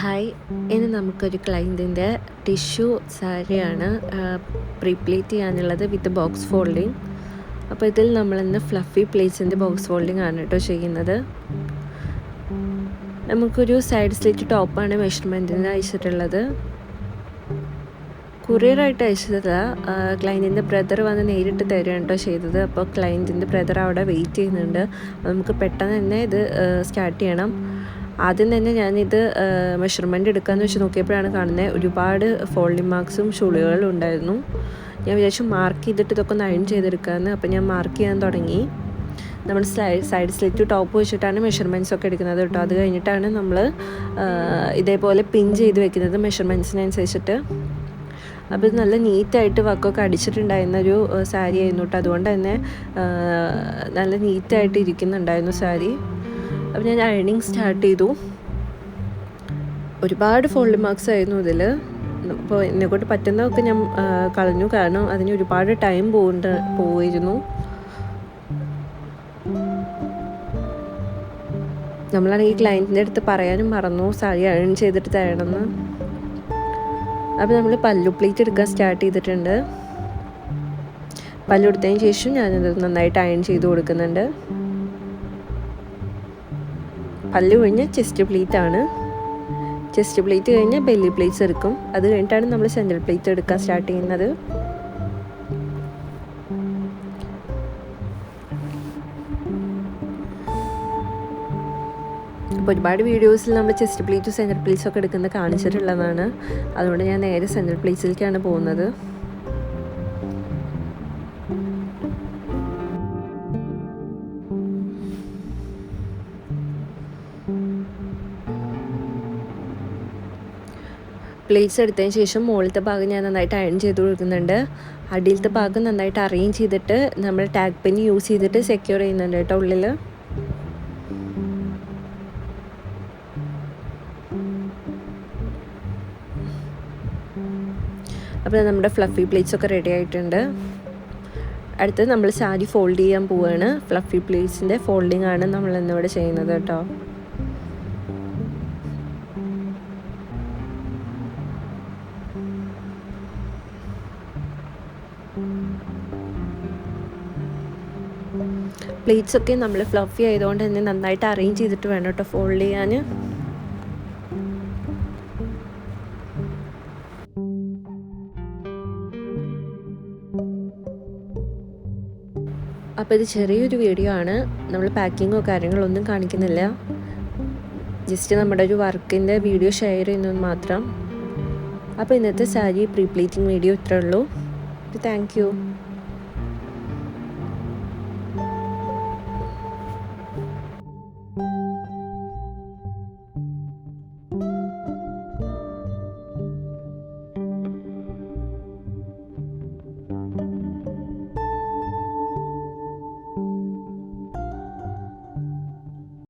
Hi, ഇനി നമുക്കൊരു ക്ലയൻറ്റിൻ്റെ tissue സാരിയാണ് പ്രീപ്ലേറ്റ് ചെയ്യാനുള്ളത് വിത്ത് ബോക്സ് ഫോൾഡിങ്. അപ്പോൾ ഇതിൽ നമ്മളിന്ന് ഫ്ലഫി പ്ലേറ്റ്സിൻ്റെ ബോക്സ് ഫോൾഡിങ് ആണ് കേട്ടോ ചെയ്യുന്നത്. നമുക്കൊരു സൈഡ് സ്ലിറ്റ് ടോപ്പാണ് മെഷർമെൻറ്റിന് അയച്ചിട്ടുള്ളത്. കൊറിയറായിട്ട് അയച്ചതല്ല, ക്ലയൻറ്റിൻ്റെ ബ്രദർ വന്ന് നേരിട്ട് തരുകയാണ് കേട്ടോ ചെയ്തത്. അപ്പോൾ ക്ലയൻറ്റിൻ്റെ ബ്രദർ അവിടെ വെയിറ്റ് ചെയ്യുന്നുണ്ട്. നമുക്ക് പെട്ടെന്ന് തന്നെ ഇത് സ്റ്റാർട്ട് ചെയ്യണം. ആദ്യം തന്നെ ഞാനിത് മെഷർമെൻറ്റ് എടുക്കാമെന്ന് വെച്ച് നോക്കിയപ്പോഴാണ് കാണുന്നത് ഒരുപാട് ഫോൾഡിങ് മാർക്സും ചുളികളും ഉണ്ടായിരുന്നു. ഞാൻ വിചാരിച്ചു മാർക്ക് ചെയ്തിട്ട് ഇതൊക്കെ ഒന്ന് അയൺ ചെയ്തെടുക്കാമെന്ന്. അപ്പോൾ ഞാൻ മാർക്ക് ചെയ്യാൻ തുടങ്ങി. നമ്മൾ സൈഡ് സ്ലിറ്റ് ടോപ്പ് വെച്ചിട്ടാണ് മെഷർമെൻറ്റ്സ് ഒക്കെ എടുക്കുന്നത് കേട്ടോ. അത് കഴിഞ്ഞിട്ടാണ് നമ്മൾ ഇതേപോലെ പിൻ ചെയ്ത് വെക്കുന്നത് മെഷർമെൻറ്റ്സിനനുസരിച്ചിട്ട്. അപ്പോൾ ഇത് നല്ല നീറ്റായിട്ട് വർക്കൊക്കെ അടിച്ചിട്ടുണ്ടായിരുന്നൊരു സാരി ആയിരുന്നു കേട്ടോ. അതുകൊണ്ട് തന്നെ നല്ല നീറ്റായിട്ട് ഇരിക്കുന്നുണ്ടായിരുന്നു സാരി. അപ്പോൾ ഞാൻ അയണിങ് സ്റ്റാർട്ട് ചെയ്തു. ഒരുപാട് ഫോൾഡിങ് മാർക്സ് ആയിരുന്നു ഇതിൽ. അപ്പോൾ എന്നെക്കൊണ്ട് പറ്റുന്നതൊക്കെ ഞാൻ കളഞ്ഞു, കാരണം അതിന് ഒരുപാട് ടൈം പോയിരുന്നു. നമ്മളാണെങ്കിൽ ക്ലയൻറ്റിൻ്റെ അടുത്ത് പറയാനും മറന്നു സാരി അയൺ ചെയ്തിട്ട് തരണമെന്ന്. അപ്പോൾ നമ്മൾ പല്ലു പ്ലേറ്റ് എടുക്കാൻ സ്റ്റാർട്ട് ചെയ്തിട്ടുണ്ട്. പല്ലു എടുത്തതിന് ശേഷം ഞാനത് നന്നായിട്ട് അയൺ ചെയ്ത് കൊടുക്കുന്നുണ്ട്. പല്ല് കഴിഞ്ഞ് ചെസ്റ്റ് പ്ലേറ്റ് ആണ്. ചെസ്റ്റ് പ്ലേറ്റ് കഴിഞ്ഞ് ബെല്ലി പ്ലേറ്റ്സ് എടുക്കും. അത് കഴിഞ്ഞിട്ടാണ് നമ്മൾ സെൻട്രൽ പ്ലേറ്റ് എടുക്കാൻ സ്റ്റാർട്ട് ചെയ്യുന്നത്. അപ്പോൾ ഒരുപാട് വീഡിയോസിൽ നമ്മൾ ചെസ്റ്റ് പ്ലേറ്റും സെൻട്രൽ പ്ലേറ്റ്സും ഒക്കെ എടുക്കുന്നത് കാണിച്ചിട്ടുള്ളതാണ്. അതുകൊണ്ട് ഞാൻ നേരെ സെൻട്രൽ പ്ലേറ്റ്സിലേക്കാണ് പോകുന്നത്. പ്ലേറ്റ്സ് എടുത്തതിന് ശേഷം മുകളിലത്തെ ഭാഗം ഞാൻ നന്നായിട്ട് അയൺ ചെയ്ത് കൊടുക്കുന്നുണ്ട്. അടിയിലത്തെ ഭാഗം നന്നായിട്ട് അറേഞ്ച് ചെയ്തിട്ട് നമ്മൾ ടാഗ് പെൻ യൂസ് ചെയ്തിട്ട് സെക്യൂർ ചെയ്യുന്നുണ്ട് കേട്ടോ ഉള്ളിൽ. അപ്പോൾ നമ്മുടെ ഫ്ലഫി പ്ലേറ്റ്സ് ഒക്കെ റെഡി ആയിട്ടുണ്ട്. അടുത്തത് നമ്മൾ സാരി ഫോൾഡ് ചെയ്യാൻ പോവുകയാണ്. ഫ്ലഫി പ്ലേറ്റ്സിൻ്റെ ഫോൾഡിങ് ആണ് നമ്മൾ ഇന്നിവിടെ ചെയ്യുന്നത് കേട്ടോ. പ്ലേറ്റ്സ് ഒക്കെ നമ്മൾ ഫ്ലഫി ആയതുകൊണ്ട് തന്നെ നന്നായിട്ട് അറേഞ്ച് ചെയ്തിട്ട് വേണം കേട്ടോ ഫോൾഡ് ചെയ്യാൻ. അപ്പോൾ ഇത് ചെറിയൊരു വീഡിയോ ആണ്. നമ്മൾ പാക്കിങ്ങോ കാര്യങ്ങളൊന്നും കാണിക്കുന്നില്ല. ജസ്റ്റ് നമ്മുടെ ഒരു വർക്കിൻ്റെ വീഡിയോ ഷെയർ ചെയ്യുന്നത് മാത്രം. അപ്പോൾ ഇന്നത്തെ സാരി പ്രീപ്ലേറ്റിംഗ് വീഡിയോ ഇത്രേ ഉള്ളൂ. Thank you.